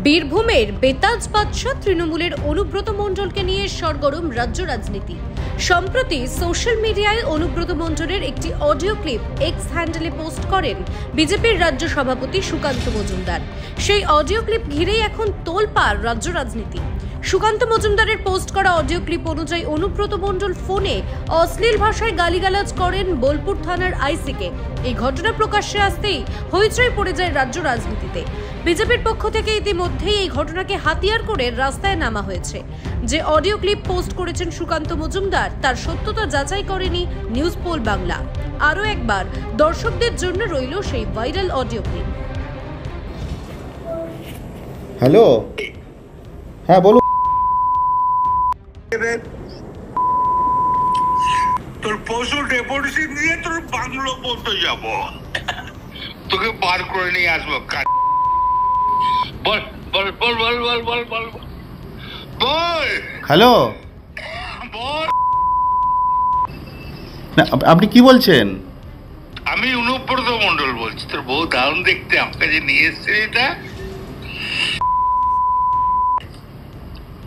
বীরভূমের বেতাজ বাদশা তৃণমূলের অনুব্রত মণ্ডলকে নিয়ে সরগরম রাজ্য রাজনীতি। সম্প্রতি সোশ্যাল মিডিয়ায় অনুব্রত মণ্ডলের একটি অডিও ক্লিপ এক্স হ্যান্ডেলে পোস্ট করেন বিজেপির রাজ্য সভাপতি সুকান্ত মজুমদার। সেই অডিও ক্লিপ ঘিরেই এখন তোলপাড় রাজ্য রাজনীতি। সুকান্ত মজুমদারের পোস্ট করা অডিও ক্লিপ অনুযায়ী অনুব্রত মণ্ডল ফোনে অশ্লীল ভাষায় গালিগালাজ করেন বোলপুর থানার আইসিকে। এই ঘটনা প্রকাশ্যে আসতেই হইচই পড়ে যায় রাজ্য রাজনীতিতে। বিজেপির পক্ষ থেকে ইতিমধ্যেই এই ঘটনাকে হাতিয়ার করে রাস্তায় নামা হয়েছে। যে অডিও ক্লিপ পোস্ট করেছেন সুকান্ত মজুমদার তার সত্যতা যাচাই করেনি নিউজ পোল বাংলা। আরও একবার দর্শকদের জন্য রইল সেই ভাইরাল অডিও ক্লিপ। হ্যালো, হ্যাঁ বলুন। তোর পশু ডেপুটেশন দিয়ে তোর বাংলো পড়তে যাব, তোকে বার করে নিয়ে আসবো। বল বল বল বল বল বল বল বল। হ্যালো, বল। আপনি কি বলছেন? আমি অনুব্রত মণ্ডল বলছি। তোর বউ দারুণ দেখতে, আমাকে যে নিয়ে এসছে এটা।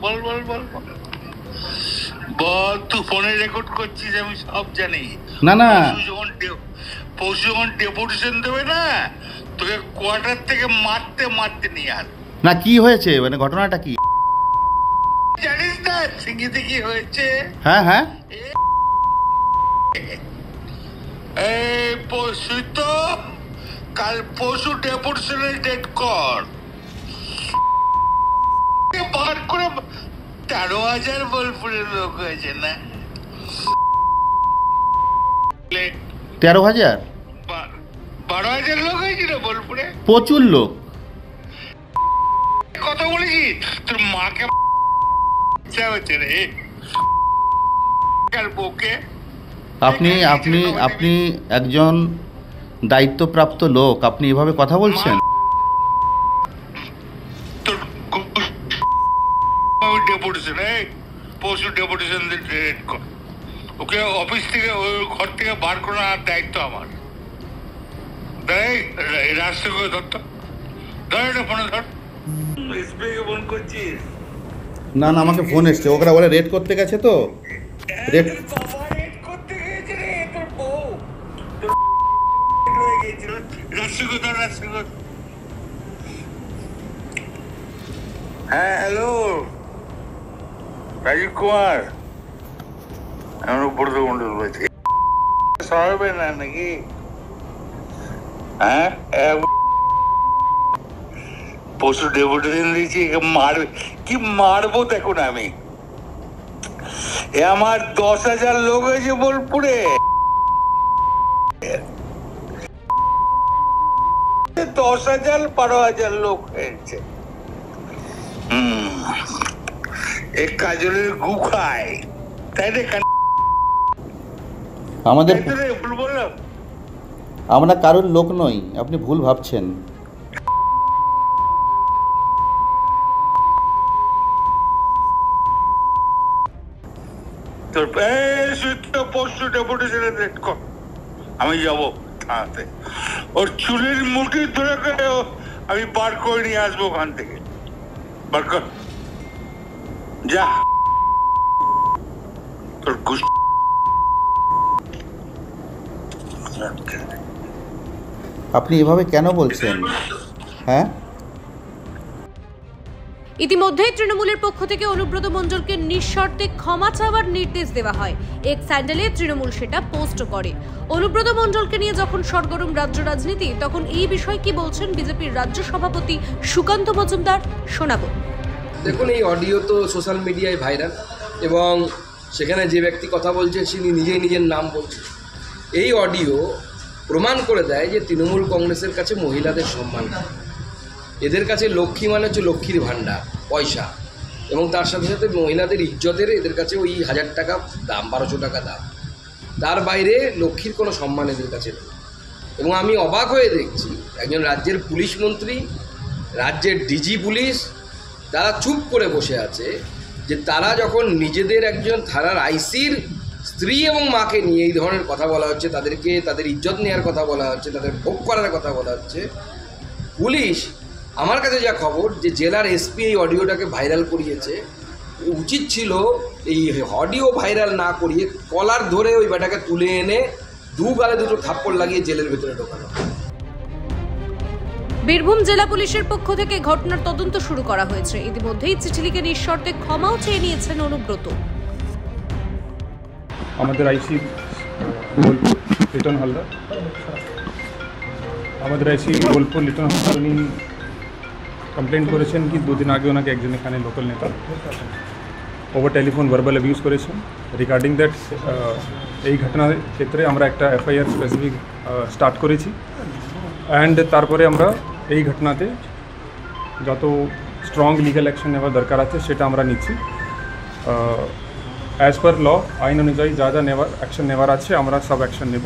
বল বল বল বল। তুই ফোনে রেকর্ড করছিস, আমি সব জানি। না না, পরশু যখন ডেপুটেশন দেবে না, তোকে কোয়ার্টার থেকে মারতে মারতে নিয়ে আস। না কি হয়েছে, মানে ঘটনাটা কি জানিস না সিঙ্গিতে কি হয়েছে? হ্যাঁ হ্যাঁ, এই পরশু তো কাল পরশু ডেপুটেশনের ডেট কর। বার করে 13,000 বোলপুরের লোক হয়েছে না? 13,000 12,000 লোক হয়েছিল বোলপুরে। প্রচুর লোক। কথা বলেছি তোর মাকে হচ্ছে রে বউকে। আপনি আপনি আপনি একজন দায়িত্বপ্রাপ্ত লোক, আপনি এভাবে কথা বলছেন? ডেপুটেশন পরশু ডেপুটেশন ডেট কর। ওকে অফিস থেকে ওই ঘর থেকে বার করার দায়িত্ব আমার। রাস্তা করে ধর, ধর এটা ফোনে ধর। ফোন করছিস? না না, আমাকে ফোন এসছে, ওরা বলে রেড করতে গেছে তো। রেড করতে গেছে রে তোর বউ। হয়ে গেছিল। রাস্তা করে ধর, রাস্তা করে। হ্যাঁ হ্যালো, রাজীব কুমার। আমি অনুব্রত মণ্ডল বলছি। সরাবে না নাকি? হ্যাঁ, পশু ডেপুটেশন দিয়েছি, মারবে কি মারবো দেখুন। আমি আমার 10,000 লোক হয়েছে বোলপুরে। 10,000 12,000 লোক হয়েছে। এক কাজলের গু খায়, তাই না? আমাদের ভুল বললাম? আমরা কারোর লোক নই, আপনি ভুল ভাবছেন। তোর পরশু ডেপুটেশনের রেট কর, আমি যাবো থানাতে। ওর চুলের মুঠি ধরে করে আমি বার করে নিয়ে আসবো ওখান থেকে। বার কর, যা। তোর আপনি এভাবে কেন বলছেন? হ্যাঁ, ইতিমধ্যেই তৃণমূলের পক্ষ থেকে অনুব্রত মণ্ডলকে নিঃশর্তে ক্ষমা চাওয়ার নির্দেশ দেওয়া হয়। এক্স হ্যান্ডেলে তৃণমূল সেটা পোস্ট করে। অনুব্রত মণ্ডলকে নিয়ে যখন সরগরম রাজ্য রাজনীতি, তখন এই বিষয়ে কি বলছেন বিজেপির রাজ্য সভাপতি সুকান্ত মজুমদার, শোনাবো। দেখুন, এই অডিও তো সোশ্যাল মিডিয়ায় ভাইরাল, এবং সেখানে যে ব্যক্তি কথা বলছেন তিনি নিজেই নিজের নাম বলছেন। এই অডিও প্রমাণ করে দেয় যে তৃণমূল কংগ্রেসের কাছে মহিলাদের সম্মান, এদের কাছে লক্ষ্মী মানে হচ্ছে লক্ষ্মীর ভাণ্ডার, পয়সা, এবং তার সাথে সাথে মহিলাদের ইজ্জতের এদের কাছে ওই 1,000 টাকা দাম, 1200 টাকা দাম। তার বাইরে লক্ষ্মীর কোনো সম্মান এদের কাছে নেই। এবং আমি অবাক হয়ে দেখছি একজন রাজ্যের পুলিশ মন্ত্রী, রাজ্যের ডিজি পুলিশ, তারা চুপ করে বসে আছে যে তারা যখন নিজেদের একজন থানার আইসির স্ত্রী এবং মাকে নিয়ে এই ধরনের কথা বলা হচ্ছে, তাদেরকে তাদের ইজ্জত নেওয়ার কথা বলা হচ্ছে, তাদের ভোগ করার কথা বলা হচ্ছে, পুলিশ আমার কাছে যা খবর যে জেলার এসপি এই অডিওটাকে ভাইরাল করিয়েছে, উচিত ছিল এই অডিও ভাইরাল না করিয়ে কলার ধরে ওই বেটাকে তুলে এনে গালে দুটো থাপ্পড় লাগিয়ে জেলের ভেতরে ঢোকানো। বীরভূম জেলা পুলিশের পক্ষ থেকে ঘটনার তদন্ত শুরু করা হয়েছে। ইতিমধ্যেই চিঠি লিখে নিঃশর্তে ক্ষমাও চেয়ে নিয়েছেন অনুব্রত। আমাদের আইসি বোলপুর লিটন হালদার, উনি কমপ্লেন করেছেন কি 2 দিন আগে ওনাকে একজন এখানে লোকাল নেতা ওভার টেলিফোন ভার্বাল অ্যাবিউজ করেছেন। রিগার্ডিং দ্যাট এই ঘটনার ক্ষেত্রে আমরা একটা এফআইআর স্পেসিফিক স্টার্ট করেছি অ্যান্ড তারপরে আমরা এই ঘটনাতে যত স্ট্রং লিগ্যাল অ্যাকশন নেওয়ার দরকার আছে সেটা আমরা নিচ্ছি। অ্যাজ পার ল আইন অনুযায়ী যা যা অ্যাকশন নেওয়ার আছে আমরা সব অ্যাকশন নেব।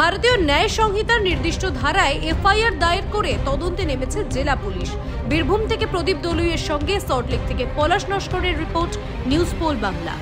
ভারতীয় ন্যায় সংহিতার নির্দিষ্ট ধারায় এফআইআর দায়ের করে তদন্তে নেমেছে জেলা পুলিশ। বীরভূম থেকে প্রদীপ দলুইয়ের সঙ্গে সল্টলেক থেকে পলাশ নস্করের রিপোর্ট, নিউজ পোল বাংলা।